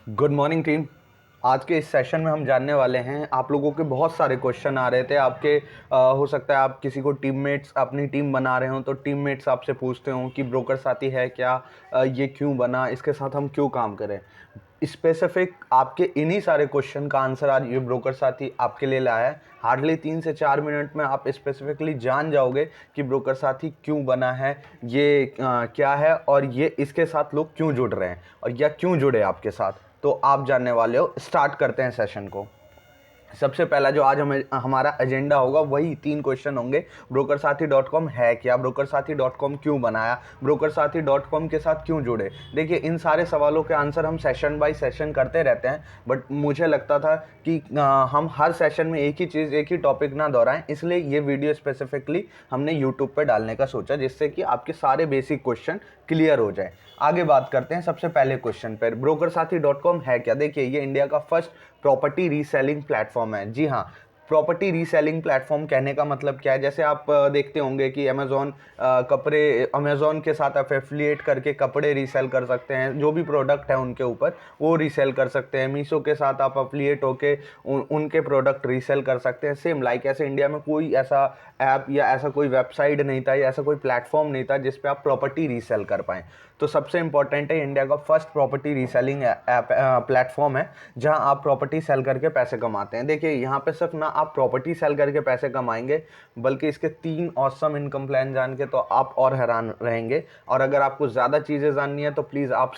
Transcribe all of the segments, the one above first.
Good morning team. आज के इस सेशन में हम जानने वाले हैं, आप लोगों के बहुत सारे क्वेश्चन आ रहे थे आपके। हो सकता है आप किसी को टीममेट्स अपनी टीम बना रहे हो तो टीममेट्स आपसे पूछते हो कि ब्रोकर साथी है क्या, ये क्यों बना, इसके साथ हम क्यों काम करें। स्पेसिफिक आपके इन्हीं सारे क्वेश्चन का आंसर आज ये ब्रोकर साथी आपके लिए लाया है। हार्डली 3 से 4 मिनट में आप स्पेसिफिकली जान जाओगे कि ब्रोकर साथी क्यों बना है, ये क्या है और ये इसके साथ लोग क्यों जुड़ रहे हैं और या क्यों जुड़े आपके साथ। तो आप जानने वाले हो। स्टार्ट करते हैं सेशन को। सबसे पहला जो आज हमें हमारा एजेंडा होगा वही 3 क्वेश्चन होंगे। ब्रोकर साथी .com है क्या, ब्रोकर साथी .com क्यों बनाया, ब्रोकर साथी .com के साथ क्यों जुड़े। देखिए, इन सारे सवालों के आंसर हम सेशन बाय सेशन करते रहते हैं, बट मुझे लगता था कि हम हर सेशन में एक ही चीज़, एक ही टॉपिक ना दोहराएं, इसलिए ये वीडियो स्पेसिफिकली हमने यूट्यूब पे डालने का सोचा, जिससे कि आपके सारे बेसिक क्वेश्चन क्लियर हो जाए। आगे बात करते हैं सबसे पहले क्वेश्चन पर। ब्रोकर साथी .com है क्या। देखिए, ये इंडिया का फर्स्ट प्रॉपर्टी रीसेलिंग प्लेटफॉर्म है। जी हाँ, प्रॉपर्टी रीसेलिंग प्लेटफॉर्म कहने का मतलब क्या है, जैसे आप देखते होंगे कि अमेज़ॉन के साथ आप एफिलिएट करके कपड़े रीसेल कर सकते हैं, जो भी प्रोडक्ट है उनके ऊपर वो रीसेल कर सकते हैं। मीशो के साथ आप एफिलिएट होके उनके प्रोडक्ट रीसेल कर सकते हैं। सेम लाइक ऐसे इंडिया में कोई ऐसा ऐप या ऐसा कोई वेबसाइट नहीं था या ऐसा कोई प्लेटफॉर्म नहीं था जिस पे आप प्रॉपर्टी रीसेल कर पाएँ। तो सबसे इंपॉर्टेंट है, इंडिया का first property reselling app platform है जहां आप प्रॉपर्टी सेल करके पैसे कमाते हैं। देखिए, यहाँ पे सिर्फ ना आप प्रॉपर्टी सेल करके पैसे कमाएंगे, बल्कि इसके 3 ऑसम इनकम प्लान जान के तो आप और हैरान रहेंगे। और अगर आपको ज़्यादा चीज़ें जाननी है तो प्लीज़ आप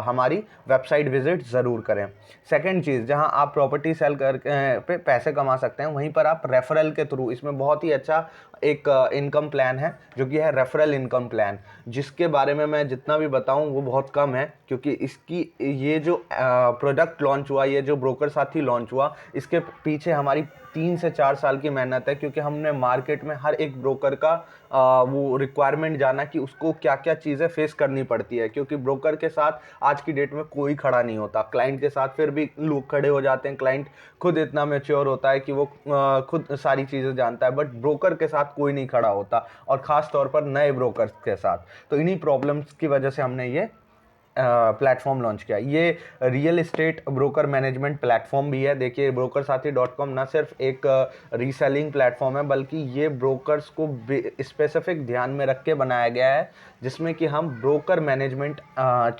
हमारी वेबसाइट विजिट ज़रूर करें। सेकेंड चीज़, जहाँ आप प्रॉपर्टी सेल करके पे पैसे कमा सकते हैं, वहीं पर आप रेफरल के थ्रू, इसमें बहुत ही अच्छा एक इनकम प्लान है जो कि है रेफरल इनकम प्लान, जिसके बारे में मैं जितना भी बताऊं वो बहुत कम है, क्योंकि इसकी ये जो प्रोडक्ट लॉन्च हुआ, ये जो ब्रोकर साथी लॉन्च हुआ, इसके पीछे हमारी 3 से 4 साल की मेहनत है, क्योंकि हमने मार्केट में हर एक ब्रोकर का वो रिक्वायरमेंट जाना कि उसको क्या क्या चीज़ें फेस करनी पड़ती है। क्योंकि ब्रोकर के साथ आज की डेट में कोई खड़ा नहीं होता, क्लाइंट के साथ फिर भी लोग खड़े हो जाते हैं। क्लाइंट खुद इतना मैच्योर होता है कि वो खुद सारी चीज़ें जानता है, बट ब्रोकर के साथ कोई नहीं खड़ा होता, और ख़ास तौर पर नए ब्रोकर के साथ। तो इन्हीं प्रॉब्लम्स की वजह से हमने ये प्लेटफॉर्म लॉन्च किया। ये real estate broker management platform भी है। देखिए, ब्रोकर साथी .com ना सिर्फ एक रीसेलिंग प्लेटफॉर्म है, बल्कि ये ब्रोकर्स को स्पेसिफिक ध्यान में रख के बनाया गया है, जिसमें कि हम ब्रोकर मैनेजमेंट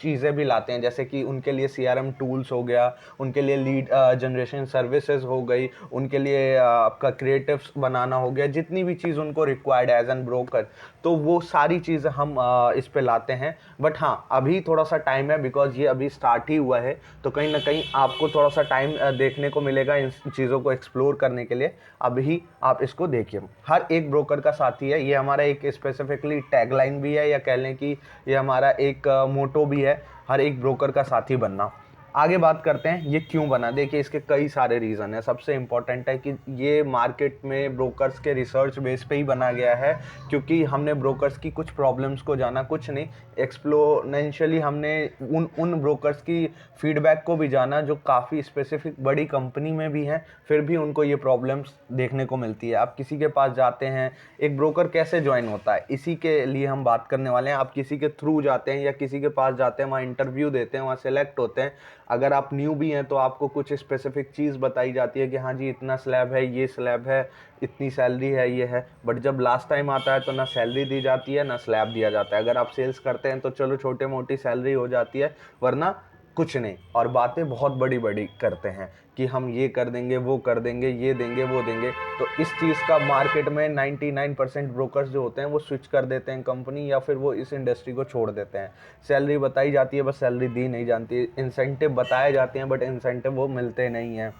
चीज़ें भी लाते हैं, जैसे कि उनके लिए CRM टूल्स हो गया, उनके लिए लीड जनरेशन सर्विसेज हो गई, उनके लिए आपका क्रिएटिव्स बनाना हो गया, जितनी भी चीज़ उनको रिक्वायर्ड एज एन ब्रोकर, तो वो सारी चीज़ें हम इस पे लाते हैं। बट हाँ, अभी थोड़ा सा टाइम है, बिकॉज ये अभी स्टार्ट ही हुआ है, तो कहीं ना कहीं आपको थोड़ा सा टाइम देखने को मिलेगा इन चीज़ों को एक्सप्लोर करने के लिए। अभी आप इसको देखिए, हर एक ब्रोकर का साथी है, ये हमारा एक स्पेसिफिकली टैगलाइन भी है, या कह लें कि ये हमारा एक मोटो भी है, हर एक ब्रोकर का साथी बनना। आगे बात करते हैं ये क्यों बना। देखिए, इसके कई सारे रीज़न है। सबसे इंपॉर्टेंट है कि ये मार्केट में ब्रोकर्स के रिसर्च बेस पे ही बना गया है, क्योंकि हमने ब्रोकर्स की कुछ प्रॉब्लम्स को जाना, कुछ नहीं, एक्सप्लोनेंशियली हमने उन ब्रोकर्स की फीडबैक को भी जाना जो काफ़ी स्पेसिफिक बड़ी कंपनी में भी हैं, फिर भी उनको ये प्रॉब्लम्स देखने को मिलती है। आप किसी के पास जाते हैं, एक ब्रोकर कैसे ज्वाइन होता है, इसी के लिए हम बात करने वाले हैं। आप किसी के थ्रू जाते हैं या किसी के पास जाते हैं, वहाँ इंटरव्यू देते हैं, वहाँ सेलेक्ट होते हैं। अगर आप न्यू भी हैं तो आपको कुछ स्पेसिफिक चीज़ बताई जाती है कि हाँ जी, इतना स्लैब है, ये स्लैब है, इतनी सैलरी है, ये है। बट जब लास्ट टाइम आता है तो ना सैलरी दी जाती है ना स्लैब दिया जाता है। अगर आप सेल्स करते हैं तो चलो छोटे मोटी सैलरी हो जाती है, वरना कुछ नहीं। और बातें बहुत बड़ी बड़ी करते हैं कि हम ये कर देंगे, वो कर देंगे, ये देंगे, वो देंगे। तो इस चीज़ का मार्केट में 99% ब्रोकर्स जो होते हैं वो स्विच कर देते हैं कंपनी, या फिर वो इस इंडस्ट्री को छोड़ देते हैं। सैलरी बताई जाती है, बस सैलरी दी नहीं जाती। इंसेंटिव बताए जाते हैं, बट इंसेंटिव वो मिलते नहीं हैं।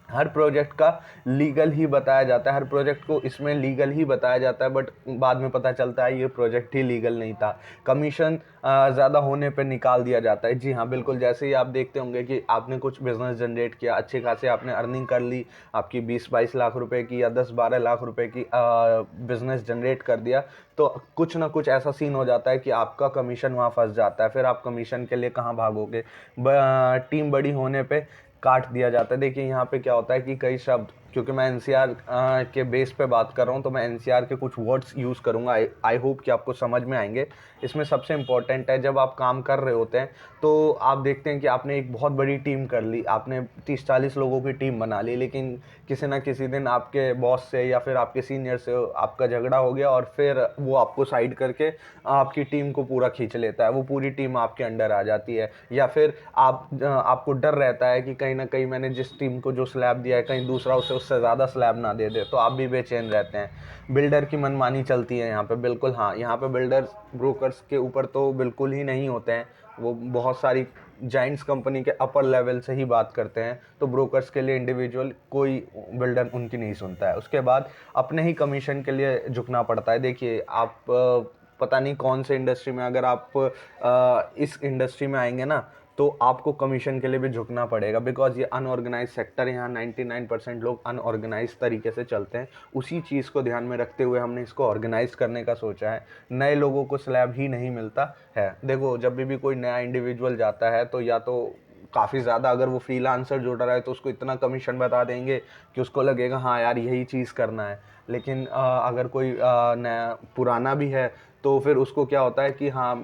हर प्रोजेक्ट का लीगल ही बताया जाता है, हर प्रोजेक्ट को इसमें लीगल ही बताया जाता है, बट बाद में पता चलता है ये प्रोजेक्ट ही लीगल नहीं था। कमीशन ज़्यादा होने पे निकाल दिया जाता है। जी हाँ, बिल्कुल, जैसे ही आप देखते होंगे कि आपने कुछ बिजनेस जनरेट किया, अच्छे खासे आपने अर्निंग कर ली, आपकी 20-22 लाख रुपए की या 10-12 लाख रुपए की बिजनेस जनरेट कर दिया, तो कुछ ना कुछ ऐसा सीन हो जाता है कि आपका कमीशन वहाँ फंस जाता है। फिर आप कमीशन के लिए कहाँ भागोगे। टीम बड़ी होने पे काट दिया जाता है। देखिए, यहाँ पे क्या होता है कि कई शब्द क्योंकि मैं एनसीआर के बेस पे बात कर रहा हूँ, तो मैं एनसीआर के कुछ वर्ड्स यूज़ करूँगा, आई होप कि आपको समझ में आएंगे। इसमें सबसे इम्पॉर्टेंट है, जब आप काम कर रहे होते हैं तो आप देखते हैं कि आपने एक बहुत बड़ी टीम कर ली, आपने 30-40 लोगों की टीम बना ली, लेकिन किसी ना किसी दिन आपके बॉस से या फिर आपके सीनियर से आपका झगड़ा हो गया और फिर वो आपको साइड करके आपकी टीम को पूरा खींच लेता है, वो पूरी टीम आपके अंडर आ जाती है। या फिर आपको डर रहता है कि कहीं ना कहीं मैंने जिस टीम को जो स्लैब दिया है, कहीं दूसरा उसे उससे ज़्यादा स्लैब ना दे दे, तो आप भी बेचैन रहते हैं। बिल्डर की मनमानी चलती है यहाँ पे, बिल्कुल हाँ, यहाँ पे बिल्डर्स ब्रोकर्स के ऊपर तो बिल्कुल ही नहीं होते हैं। वो बहुत सारी जाइंट्स कंपनी के अपर लेवल से ही बात करते हैं, तो ब्रोकर्स के लिए इंडिविजुअल कोई बिल्डर उनकी नहीं सुनता है। उसके बाद अपने ही कमीशन के लिए झुकना पड़ता है। देखिए आप पता नहीं कौन से इंडस्ट्री में, अगर आप इस इंडस्ट्री में आएंगे ना, तो आपको कमीशन के लिए भी झुकना पड़ेगा, बिकॉज ये अनऑर्गेनाइज सेक्टर है। यहाँ 99% लोग अनऑर्गेनाइज तरीके से चलते हैं। उसी चीज़ को ध्यान में रखते हुए हमने इसको ऑर्गेनाइज करने का सोचा है। नए लोगों को स्लैब ही नहीं मिलता है। देखो जब भी कोई नया इंडिविजुअल जाता है, तो या तो काफ़ी ज़्यादा, अगर वो फ्रीलांसर जुड़ रहा है तो उसको इतना कमीशन बता देंगे कि उसको लगेगा हाँ यार यही चीज़ करना है। लेकिन अगर कोई नया पुराना भी है, तो फिर उसको क्या होता है कि हाँ,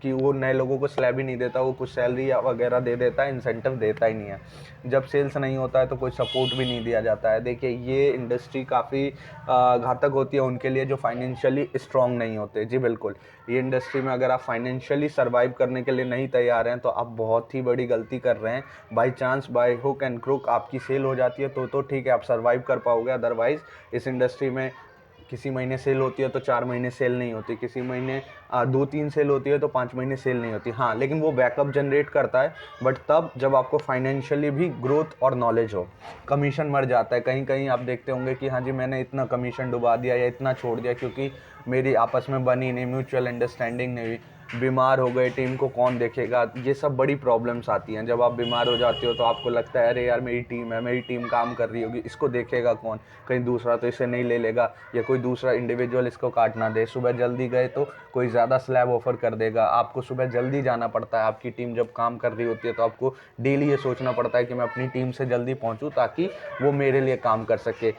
कि वो नए लोगों को स्लैब ही नहीं देता, वो कुछ सैलरी वगैरह दे देता है, इंसेंटिव देता ही नहीं है। जब सेल्स नहीं होता है तो कोई सपोर्ट भी नहीं दिया जाता है। देखिए ये इंडस्ट्री काफ़ी घातक होती है उनके लिए जो फाइनेंशियली स्ट्रांग नहीं होते। जी बिल्कुल, ये इंडस्ट्री में अगर आप फाइनेंशियली सर्वाइव करने के लिए नहीं तैयार हैं, तो आप बहुत ही बड़ी गलती कर रहे हैं। By chance, by hook and crook आपकी सेल हो जाती है तो ठीक है, आप सर्वाइव कर पाओगे। अदरवाइज़ इस इंडस्ट्री में किसी महीने सेल होती है तो 4 महीने सेल नहीं होती, किसी महीने 2-3 सेल होती है तो 5 महीने सेल नहीं होती। हाँ, लेकिन वो बैकअप जनरेट करता है, बट तब जब आपको फाइनेंशियली भी ग्रोथ और नॉलेज हो। कमीशन मर जाता है कहीं कहीं, आप देखते होंगे कि हाँ जी मैंने इतना कमीशन डुबा दिया या इतना छोड़ दिया क्योंकि मेरी आपस में बनी नहीं, म्यूचुअल अंडरस्टैंडिंग नहीं हुई। बीमार हो गए, टीम को कौन देखेगा, ये सब बड़ी प्रॉब्लम्स आती हैं। जब आप बीमार हो जाते हो तो आपको लगता है अरे यार मेरी टीम है, मेरी टीम काम कर रही होगी, इसको देखेगा कौन, कहीं दूसरा तो इसे नहीं ले लेगा या कोई दूसरा इंडिविजुअल इसको काट ना दे। सुबह जल्दी गए तो कोई ज़्यादा स्लैब ऑफर कर देगा, आपको सुबह जल्दी जाना पड़ता है। आपकी टीम जब काम कर रही होती है तो आपको डेली ये सोचना पड़ता है कि मैं अपनी टीम से जल्दी पहुंचूं ताकि वो मेरे लिए काम कर सके।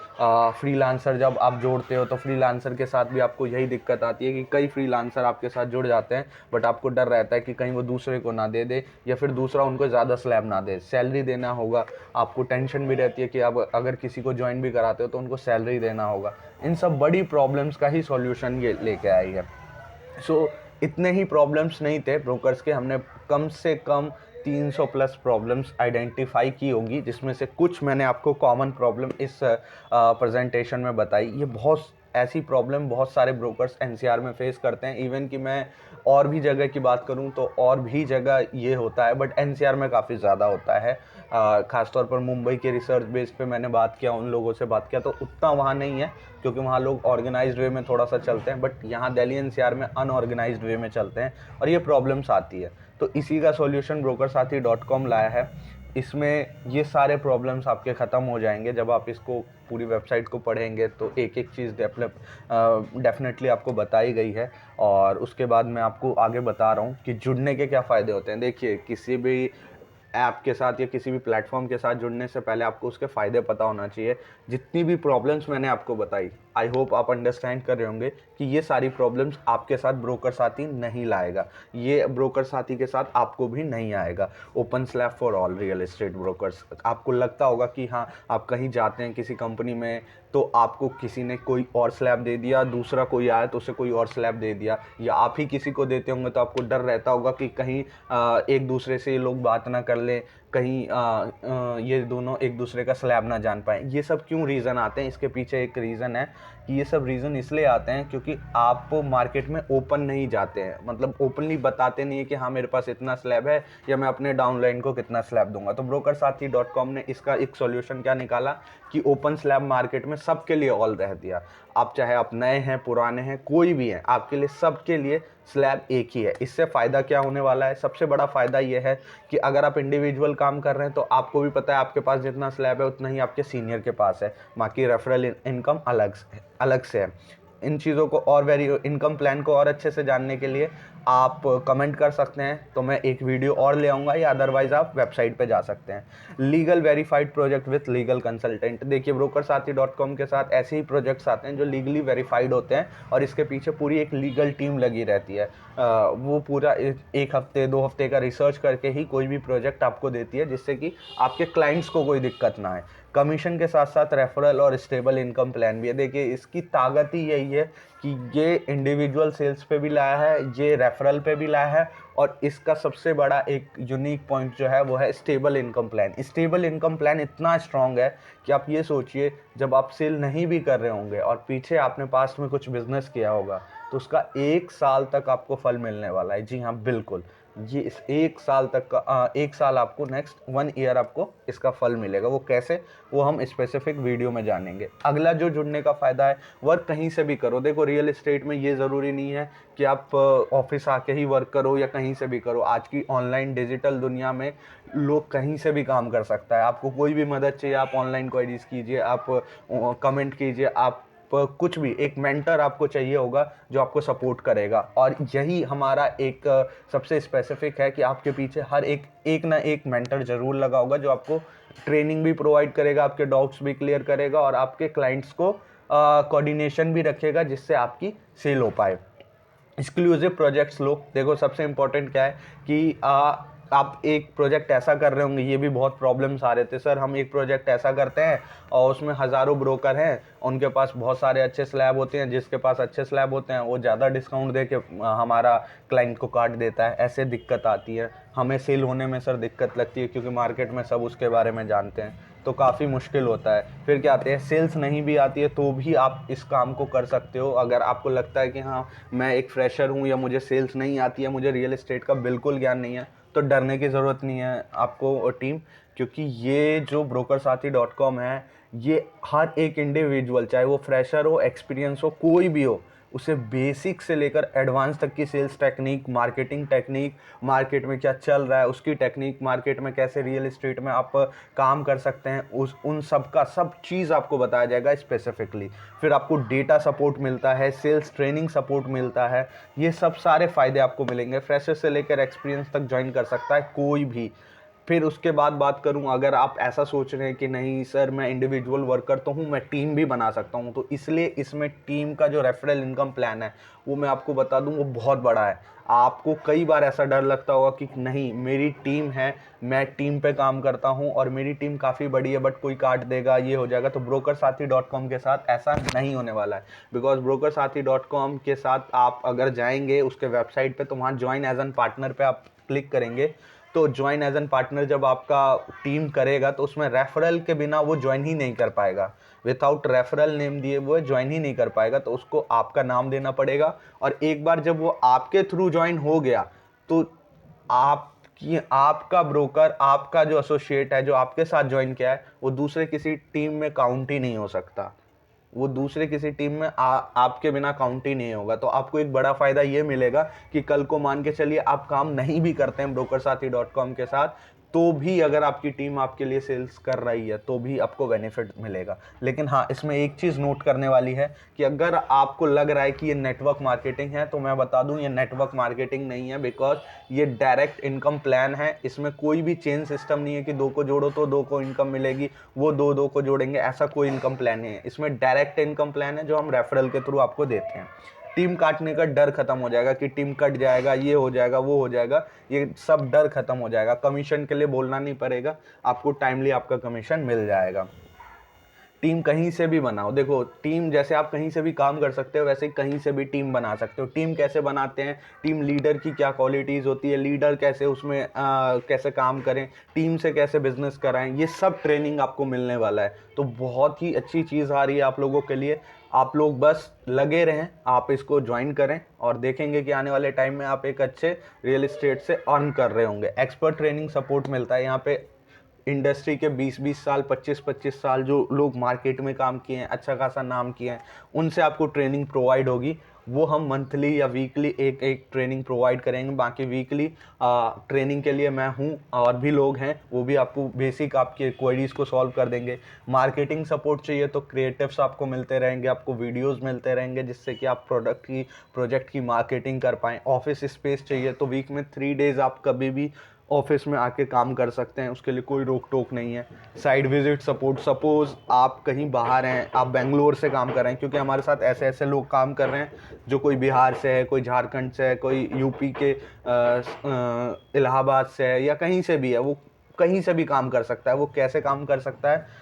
फ्रीलांसर जब आप जोड़ते हो तो फ्रीलांसर के साथ भी आपको यही दिक्कत आती है कि कई फ्रीलांसर आपके साथ जुड़ जाते हैं, बट आपको डर रहता है कि कहीं वो दूसरे को ना दे दे या फिर दूसरा उनको ज़्यादा स्लैब ना दे। सैलरी देना होगा, आपको टेंशन भी रहती है कि आप अगर किसी को ज्वाइन भी कराते हो तो उनको सैलरी देना होगा। इन सब बड़ी प्रॉब्लम्स का ही सॉल्यूशन ये लेके आई है। सो इतने ही प्रॉब्लम्स नहीं थे ब्रोकर्स के, हमने कम से कम 300 प्लस प्रॉब्लम्स आइडेंटिफाई की होंगी, जिसमें से कुछ मैंने आपको कॉमन प्रॉब्लम इस प्रेजेंटेशन में बताई। ये बहुत ऐसी प्रॉब्लम बहुत सारे ब्रोकर्स एनसीआर में फेस करते हैं। इवन कि मैं और भी जगह की बात करूं तो और भी जगह ये होता है, बट एनसीआर में काफ़ी ज़्यादा होता है। ख़ासतौर पर मुंबई के रिसर्च बेस पे मैंने बात किया, उन लोगों से बात किया, तो उतना वहाँ नहीं है क्योंकि वहाँ लोग ऑर्गेनाइज्ड वे में थोड़ा सा चलते हैं, बट यहाँ दिल्ली एनसीआर में अनऑर्गेनाइज्ड वे में चलते हैं और ये प्रॉब्लम्स आती है। तो इसी का सॉल्यूशन brokersathi.com लाया है। इसमें ये सारे प्रॉब्लम्स आपके ख़त्म हो जाएंगे। जब आप इसको पूरी वेबसाइट को पढ़ेंगे तो एक एक चीज़ डेफिनेटली आपको बताई गई है। और उसके बाद मैं आपको आगे बता रहा हूँ कि जुड़ने के क्या फ़ायदे होते हैं। देखिए किसी भी ऐप के साथ या किसी भी प्लेटफॉर्म के साथ जुड़ने से पहले आपको उसके फ़ायदे पता होना चाहिए। जितनी भी प्रॉब्लम्स मैंने आपको बताई, आई होप आप अंडरस्टैंड कर रहे होंगे कि ये सारी प्रॉब्लम्स आपके साथ ब्रोकर साथी नहीं लाएगा, ये ब्रोकर साथी के साथ आपको भी नहीं आएगा। Open slab for all real estate brokers. आपको लगता होगा कि हाँ, आप कहीं जाते हैं किसी कंपनी में तो आपको किसी ने कोई और स्लैब दे दिया, दूसरा कोई आया तो उसे कोई और स्लैब दे दिया, या आप ही किसी को देते होंगे तो आपको डर रहता होगा कि कहीं एक दूसरे से ये लोग बात ना कर लें, कहीं ये दोनों एक दूसरे का स्लैब ना जान पाएँ। ये सब क्यों रीज़न आते हैं, इसके पीछे एक रीज़न है कि ये सब रीज़न इसलिए आते हैं क्योंकि आप मार्केट में ओपन नहीं जाते हैं, मतलब ओपनली बताते नहीं है कि हाँ मेरे पास इतना स्लैब है या मैं अपने डाउनलाइन को कितना स्लैब दूंगा। तो brokersathi.com ने इसका एक सॉल्यूशन क्या निकाला कि ओपन स्लैब मार्केट में सबके लिए ऑल रह दिया। आप चाहे आप नए हैं, पुराने हैं, कोई भी हैं, आपके लिए सबके लिए स्लैब एक ही है। इससे फ़ायदा क्या होने वाला है? सबसे बड़ा फ़ायदा ये है कि अगर आप इंडिविजुअल काम कर रहे हैं तो आपको भी पता है आपके पास जितना स्लैब है उतना ही आपके सीनियर के पास है। बाकी रेफरल इनकम अलग से है। इन चीज़ों को और इनकम प्लान को और अच्छे से जानने के लिए आप कमेंट कर सकते हैं, तो मैं एक वीडियो और ले आऊँगा, या अदरवाइज़ आप वेबसाइट पे जा सकते हैं। Legal verified project with legal consultant, देखिए brokersathi.com के साथ ऐसे ही प्रोजेक्ट्स आते हैं जो लीगली वेरीफाइड होते हैं और इसके पीछे पूरी एक लीगल टीम लगी रहती है। वो पूरा एक हफ्ते 2 हफ्ते का रिसर्च करके ही कोई भी प्रोजेक्ट आपको देती है, जिससे कि आपके क्लाइंट्स को कोई दिक्कत ना आए। कमीशन के साथ साथ रेफरल और स्टेबल इनकम प्लान भी है। देखिए इसकी ताकत ही यही है कि ये इंडिविजुअल सेल्स पे भी लाया है, ये रेफरल पे भी लाया है, और इसका सबसे बड़ा एक यूनिक पॉइंट जो है वो है stable income plan. Stable income plan इतना स्ट्रांग है कि आप ये सोचिए, जब आप सेल नहीं भी कर रहे होंगे और पीछे आपने पास्ट में कुछ बिजनेस किया होगा, तो उसका 1 साल तक आपको फल मिलने वाला है। जी हाँ, बिल्कुल, ये इस 1 साल तक का 1 साल आपको, नेक्स्ट 1 ईयर आपको इसका फल मिलेगा। वो कैसे, वो हम स्पेसिफिक वीडियो में जानेंगे। अगला जो जुड़ने का फ़ायदा है, वर्क कहीं से भी करो। देखो रियल एस्टेट में ये ज़रूरी नहीं है कि आप ऑफिस आके ही वर्क करो या कहीं से भी करो। आज की ऑनलाइन डिजिटल दुनिया में लोग कहीं से भी काम कर सकता है। आपको कोई भी मदद चाहिए, आप ऑनलाइन क्वेरीज कीजिए, आप कमेंट कीजिए, आप कुछ भी, एक मेंटर आपको चाहिए होगा जो आपको सपोर्ट करेगा। और यही हमारा एक सबसे स्पेसिफिक है कि आपके पीछे हर एक ना एक मेंटर ज़रूर लगा होगा जो आपको ट्रेनिंग भी प्रोवाइड करेगा, आपके डाउट्स भी क्लियर करेगा और आपके क्लाइंट्स को कोऑर्डिनेशन भी रखेगा, जिससे आपकी सेल हो पाए। एक्सक्लूसिव प्रोजेक्ट्स लो। देखो सबसे इम्पोर्टेंट क्या है कि आप एक प्रोजेक्ट ऐसा कर रहे होंगे, ये भी बहुत प्रॉब्लम्स आ रहे थे, सर हम एक प्रोजेक्ट ऐसा करते हैं और उसमें हज़ारों ब्रोकर हैं, उनके पास बहुत सारे अच्छे स्लैब होते हैं, जिसके पास अच्छे स्लैब होते हैं वो ज़्यादा डिस्काउंट दे के हमारा क्लाइंट को काट देता है। ऐसे दिक्कत आती है, हमें सेल होने में सर दिक्कत लगती है, क्योंकि मार्केट में सब उसके बारे में जानते हैं, तो काफ़ी मुश्किल होता है। फिर क्या आते हैं, सेल्स नहीं भी आती है तो भी आप इस काम को कर सकते हो। अगर आपको लगता है कि हाँ मैं एक फ्रेशर हूँ या मुझे सेल्स नहीं आती है, मुझे रियल एस्टेट का बिल्कुल ज्ञान नहीं है, तो डरने की ज़रूरत नहीं है आपको और टीम, क्योंकि ये जो brokersathi.com है, ये हर एक इंडिविजुअल, चाहे वो फ्रेशर हो, एक्सपीरियंस हो, कोई भी हो, उसे बेसिक से लेकर एडवांस तक की sales technique, marketing technique, market में क्या चल रहा है उसकी टेक्निक, मार्केट में कैसे रियल एस्टेट में आप काम कर सकते हैं, उन सब का सब चीज़ आपको बताया जाएगा स्पेसिफिकली। फिर आपको डेटा सपोर्ट मिलता है, सेल्स ट्रेनिंग सपोर्ट मिलता है, ये सब सारे फ़ायदे आपको मिलेंगे। फ्रेशर से लेकर एक्सपीरियंस तक ज्वाइन कर सकता है कोई भी। फिर उसके बाद बात करूं, अगर आप ऐसा सोच रहे हैं कि नहीं सर मैं इंडिविजुअल वर्कर तो हूं, मैं टीम भी बना सकता हूं, तो इसलिए इसमें टीम का जो रेफरल इनकम प्लान है वो मैं आपको बता दूं, वो बहुत बड़ा है। आपको कई बार ऐसा डर लगता होगा कि नहीं मेरी टीम है, मैं टीम पे काम करता हूं और मेरी टीम काफ़ी बड़ी है, बट कोई काट देगा, ये हो जाएगा, तो brokersathi.com के साथ ऐसा नहीं होने वाला है। बिकॉज brokersathi.com के साथ आप अगर जाएंगे उसके वेबसाइट पे, तो वहाँ ज्वाइन एज एन पार्टनर पे आप क्लिक करेंगे, तो ज्वाइन एज एन पार्टनर जब आपका टीम करेगा तो उसमें रेफरल के बिना वो ज्वाइन ही नहीं कर पाएगा। विदाउट रेफरल नेम दिए वो ज्वाइन ही नहीं कर पाएगा, तो उसको आपका नाम देना पड़ेगा। और एक बार जब वो आपके थ्रू ज्वाइन हो गया, तो आपका ब्रोकर, आपका जो एसोसिएट है जो आपके साथ ज्वाइन किया है, वो दूसरे किसी टीम में काउंट ही नहीं हो सकता। वो दूसरे किसी टीम में आपके बिना काउंट ही नहीं होगा। तो आपको एक बड़ा फ़ायदा ये मिलेगा कि कल को मान के चलिए आप काम नहीं भी करते हैं brokersathi.com के साथ, तो भी अगर आपकी टीम आपके लिए सेल्स कर रही है तो भी आपको बेनिफिट मिलेगा। लेकिन हाँ, इसमें एक चीज़ नोट करने वाली है कि अगर आपको लग रहा है कि ये नेटवर्क मार्केटिंग है, तो मैं बता दूं ये नेटवर्क मार्केटिंग नहीं है। बिकॉज ये डायरेक्ट इनकम प्लान है, इसमें कोई भी चेन सिस्टम नहीं है कि 2 को जोड़ो तो 2 को इनकम मिलेगी, वो 2 को जोड़ेंगे, ऐसा कोई इनकम प्लान नहीं है। इसमें डायरेक्ट इनकम प्लान है जो हम रेफरल के थ्रू आपको देते हैं। टीम काटने का डर खत्म हो जाएगा कि टीम कट जाएगा, ये हो जाएगा, वो हो जाएगा, ये सब डर खत्म हो जाएगा। कमीशन के लिए बोलना नहीं पड़ेगा, आपको टाइमली आपका कमीशन मिल जाएगा। टीम कहीं से भी बनाओ। देखो टीम जैसे आप कहीं से भी काम कर सकते हो, वैसे ही कहीं से भी टीम बना सकते हो। टीम कैसे बनाते हैं, टीम लीडर की क्या क्वालिटीज़ होती है, लीडर कैसे उसमें कैसे काम करें, टीम से कैसे बिजनेस कराएं, ये सब ट्रेनिंग आपको मिलने वाला है। तो बहुत ही अच्छी चीज़ आ रही है आप लोगों के लिए। आप लोग बस लगे रहें, आप इसको ज्वाइन करें और देखेंगे कि आने वाले टाइम में आप एक अच्छे रियल एस्टेट से अर्न कर रहे होंगे। एक्सपर्ट ट्रेनिंग सपोर्ट मिलता है यहाँ पे। इंडस्ट्री के 20-20 साल, 25-25 साल जो लोग मार्केट में काम किए हैं, अच्छा खासा नाम किए हैं, उनसे आपको ट्रेनिंग प्रोवाइड होगी। वो हम मंथली या वीकली एक एक ट्रेनिंग प्रोवाइड करेंगे। बाकी वीकली ट्रेनिंग के लिए मैं हूँ और भी लोग हैं, वो भी आपको बेसिक आपके क्वेरीज को सॉल्व कर देंगे। मार्केटिंग सपोर्ट चाहिए तो क्रिएटिव्स आपको मिलते रहेंगे, आपको वीडियोस मिलते रहेंगे जिससे कि आप प्रोजेक्ट की मार्केटिंग कर पाएँ। ऑफिस स्पेस चाहिए तो वीक में 3 डेज़ आप कभी भी ऑफिस में आके काम कर सकते हैं, उसके लिए कोई रोक टोक नहीं है। साइड विजिट सपोर्ट, सपोज़ आप कहीं बाहर हैं, आप बेंगलोर से काम कर रहे हैं, क्योंकि हमारे साथ ऐसे ऐसे लोग काम कर रहे हैं जो कोई बिहार से है, कोई झारखंड से है, कोई यूपी के इलाहाबाद से है, या कहीं से भी है। वो कहीं से भी काम कर सकता है। वो कैसे काम कर सकता है?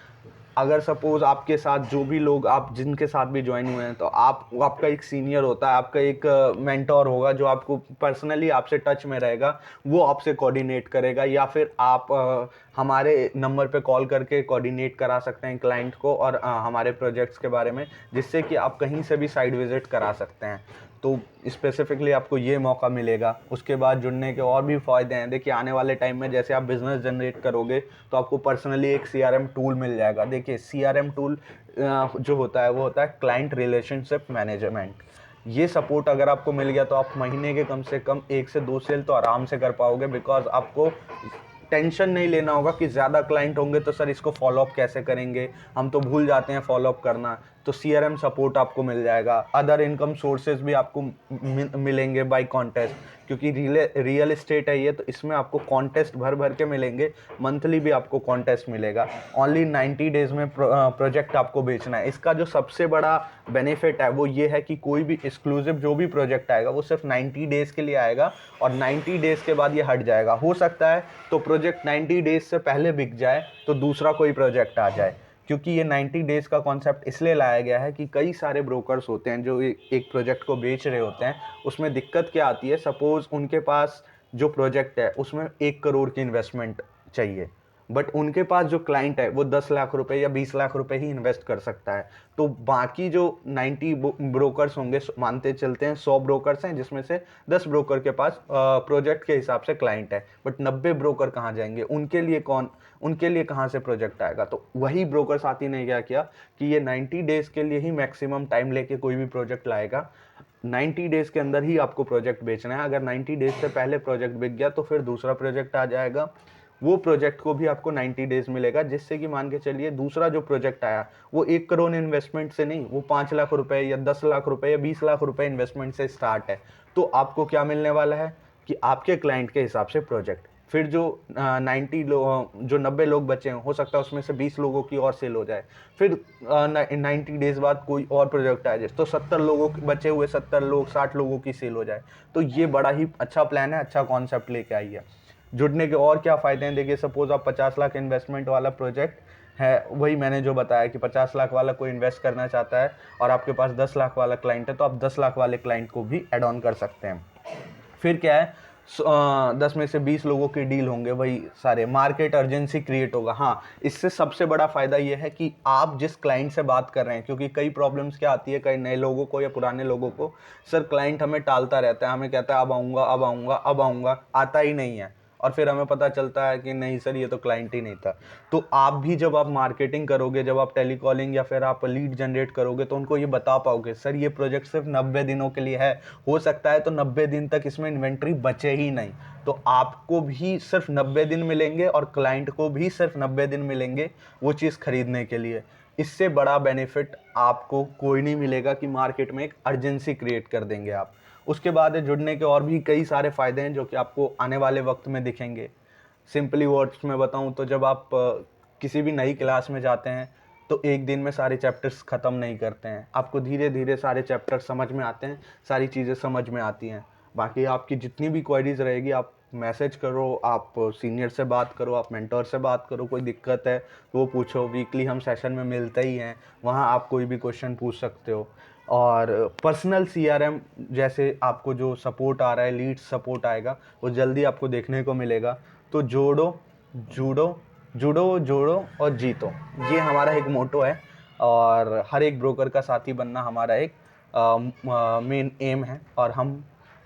अगर सपोज आपके साथ जो भी लोग आप जिनके साथ भी ज्वाइन हुए हैं, तो आपका एक सीनियर होता है, आपका एक मेंटोर होगा जो आपको पर्सनली आपसे टच में रहेगा, वो आपसे कोऑर्डिनेट करेगा, या फिर आप हमारे नंबर पे कॉल करके कोऑर्डिनेट करा सकते हैं क्लाइंट को और हमारे प्रोजेक्ट्स के बारे में, जिससे कि आप कहीं से भी साइट विजिट करा सकते हैं। तो स्पेसिफिकली आपको ये मौका मिलेगा। उसके बाद जुड़ने के और भी फ़ायदे हैं। देखिए, आने वाले टाइम में जैसे आप बिज़नेस जनरेट करोगे तो आपको पर्सनली एक सीआरएम टूल मिल जाएगा। देखिए, सीआरएम टूल जो होता है वो होता है क्लाइंट रिलेशनशिप मैनेजमेंट। ये सपोर्ट अगर आपको मिल गया तो आप महीने के कम से कम 1 से 2 सेल तो आराम से कर पाओगे, बिकॉज़ आपको टेंशन नहीं लेना होगा कि ज़्यादा क्लाइंट होंगे तो सर इसको फॉलोअप कैसे करेंगे, हम तो भूल जाते हैं फॉलोअप करना। तो सीआरएम सपोर्ट आपको मिल जाएगा। अदर इनकम सोर्सेज भी आपको मिलेंगे बाय कॉन्टेस्ट, क्योंकि रियल एस्टेट है ये, तो इसमें आपको कॉन्टेस्ट भर भर के मिलेंगे। मंथली भी आपको कॉन्टेस्ट मिलेगा। ओनली 90 डेज़ में प्रोजेक्ट आपको बेचना है। इसका जो सबसे बड़ा बेनिफिट है वो ये है कि कोई भी एक्सक्लूसिव जो भी प्रोजेक्ट आएगा वो सिर्फ 90 डेज़ के लिए आएगा, और 90 डेज़ के बाद ये हट जाएगा। हो सकता है तो प्रोजेक्ट 90 डेज़ से पहले बिक जाए तो दूसरा कोई प्रोजेक्ट आ जाए, क्योंकि ये 90 डेज़ का कॉन्सेप्ट इसलिए लाया गया है कि कई सारे ब्रोकर्स होते हैं जो एक प्रोजेक्ट को बेच रहे होते हैं। उसमें दिक्कत क्या आती है, सपोज़ उनके पास जो प्रोजेक्ट है उसमें 1 करोड़ की इन्वेस्टमेंट चाहिए, बट उनके पास जो क्लाइंट है वो 10 लाख रुपए या 20 लाख रुपए ही इन्वेस्ट कर सकता है। तो बाकी जो 90 ब्रोकर्स होंगे, मानते चलते हैं 100 ब्रोकर्स हैं जिसमें से 10 ब्रोकर के पास प्रोजेक्ट के हिसाब से क्लाइंट है, बट 90 ब्रोकर कहाँ जाएंगे? उनके लिए कहाँ से प्रोजेक्ट आएगा? तो वही ब्रोकर साथी ने क्या किया कि ये 90 डेज़ के लिए ही मैक्सिमम टाइम लेके कोई भी प्रोजेक्ट लाएगा। 90 डेज़ के अंदर ही आपको प्रोजेक्ट बेचना है। अगर 90 डेज़ से पहले प्रोजेक्ट बिक गया तो फिर दूसरा प्रोजेक्ट आ जाएगा, वो प्रोजेक्ट को भी आपको 90 डेज़ मिलेगा, जिससे कि मान के चलिए दूसरा जो प्रोजेक्ट आया वो 1 करोड़ इन्वेस्टमेंट से नहीं, वो 5 लाख रुपए या 10 लाख रुपए या 20 लाख रुपए इन्वेस्टमेंट से स्टार्ट है। तो आपको क्या मिलने वाला है कि आपके क्लाइंट के हिसाब से प्रोजेक्ट, फिर जो 90 लोग बचे हैं, हो सकता है उसमें से 20 लोगों की और सेल हो जाए, फिर 90 डेज़ बाद कोई और प्रोजेक्ट आ जाए तो 70 लोगों के बचे हुए 70 लोग 60 लोगों की सेल हो जाए। तो ये बड़ा ही अच्छा प्लान है, अच्छा कॉन्सेप्ट लेके आई है। जुड़ने के और क्या फ़ायदे हैं? देखिए, सपोज़ आप 50 लाख इन्वेस्टमेंट वाला प्रोजेक्ट है, वही मैंने जो बताया कि 50 लाख वाला कोई इन्वेस्ट करना चाहता है और आपके पास 10 लाख वाला क्लाइंट है, तो आप 10 लाख वाले क्लाइंट को भी ऐड ऑन कर सकते हैं। फिर क्या है, 10 में से 20 लोगों की डील होंगे, वही सारे मार्केट अर्जेंसी क्रिएट होगा। हाँ, इससे सबसे बड़ा फ़ायदा ये है कि आप जिस क्लाइंट से बात कर रहे हैं, क्योंकि कई प्रॉब्लम्स क्या आती है कई नए लोगों को या पुराने लोगों को, सर क्लाइंट हमें टालता रहता है, हमें कहता है अब आऊँगा अब आऊँगा अब आऊँगा, आता ही नहीं है, और फिर हमें पता चलता है कि नहीं सर ये तो क्लाइंट ही नहीं था। तो आप भी जब आप मार्केटिंग करोगे, जब आप टेलीकॉलिंग या फिर आप लीड जनरेट करोगे, तो उनको ये बता पाओगे सर ये प्रोजेक्ट सिर्फ 90 दिनों के लिए है, हो सकता है तो 90 दिन तक इसमें इन्वेंट्री बचे ही नहीं। तो आपको भी सिर्फ 90 दिन मिलेंगे और क्लाइंट को भी सिर्फ 90 दिन मिलेंगे वो चीज़ खरीदने के लिए। इससे बड़ा बेनिफिट आपको कोई नहीं मिलेगा कि मार्केट में एक अर्जेंसी क्रिएट कर देंगे आप। उसके बाद जुड़ने के और भी कई सारे फ़ायदे हैं जो कि आपको आने वाले वक्त में दिखेंगे। सिंपली वर्ड्स में बताऊं तो जब आप किसी भी नई क्लास में जाते हैं तो एक दिन में सारे चैप्टर्स ख़त्म नहीं करते हैं, आपको धीरे धीरे सारे चैप्टर्स समझ में आते हैं, सारी चीज़ें समझ में आती हैं। बाकी आपकी जितनी भी क्वेरीज रहेगी आप मैसेज करो, आप सीनियर से बात करो, आप मेंटर से बात करो, कोई दिक्कत है तो वो पूछो। वीकली हम सेशन में मिलते ही हैं, वहाँ आप कोई भी क्वेश्चन पूछ सकते हो। और पर्सनल सीआरएम जैसे आपको जो सपोर्ट आ रहा है, लीड सपोर्ट आएगा, वो जल्दी आपको देखने को मिलेगा। तो जोड़ो जुड़ो जुड़ो जोड़ो और जीतो, ये हमारा एक मोटो है, और हर एक ब्रोकर का साथी बनना हमारा एक मेन एम है, और हम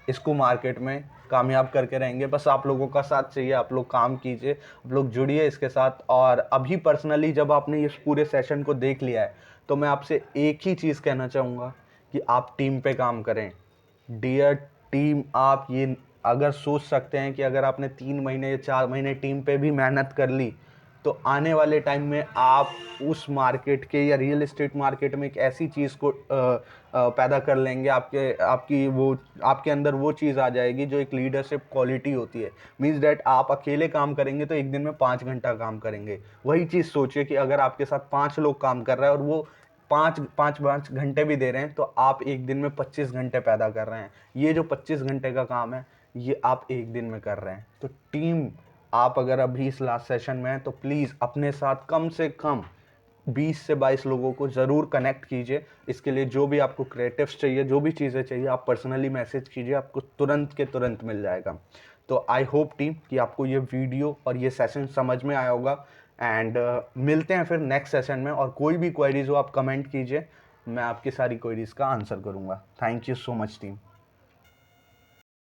इसको मार्केट में कामयाब करके रहेंगे। बस आप लोगों का साथ चाहिए, आप लोग काम कीजिए, आप लोग जुड़िए इसके साथ। और अभी पर्सनली जब आपने इस पूरे सेशन को देख लिया है तो मैं आपसे एक ही चीज़ कहना चाहूँगा कि आप टीम पे काम करें। डियर टीम, आप ये अगर सोच सकते हैं कि अगर आपने 3 महीने या 4 महीने टीम पे भी मेहनत कर ली तो आने वाले टाइम में आप उस मार्केट के या रियल एस्टेट मार्केट में एक ऐसी चीज़ को पैदा कर लेंगे, आपके अंदर वो चीज़ आ जाएगी जो एक लीडरशिप क्वालिटी होती है। मीन्स डैट आप अकेले काम करेंगे तो एक दिन में 5 घंटा काम करेंगे। वही चीज़ सोचिए कि अगर आपके साथ 5 लोग काम कर रहे हैं और वो पाँच पाँच पाँच घंटे भी दे रहे हैं तो आप एक दिन में 25 घंटे पैदा कर रहे हैं। ये जो 25 घंटे का काम है ये आप एक दिन में कर रहे हैं। तो टीम, आप अगर अभी इस लास्ट सेशन में हैं तो प्लीज़ अपने साथ कम से कम 20 से 22 लोगों को ज़रूर कनेक्ट कीजिए। इसके लिए जो भी आपको क्रिएटिव्स चाहिए, जो भी चीज़ें चाहिए, आप पर्सनली मैसेज कीजिए, आपको तुरंत के तुरंत मिल जाएगा। तो आई होप टीम कि आपको ये वीडियो और ये सेशन समझ में आया होगा। एंड मिलते हैं फिर नेक्स्ट सेशन में, और कोई भी क्वेरीज हो आप कमेंट कीजिए, मैं आपकी सारी क्वेरीज का आंसर करूँगा। Thank you so much team.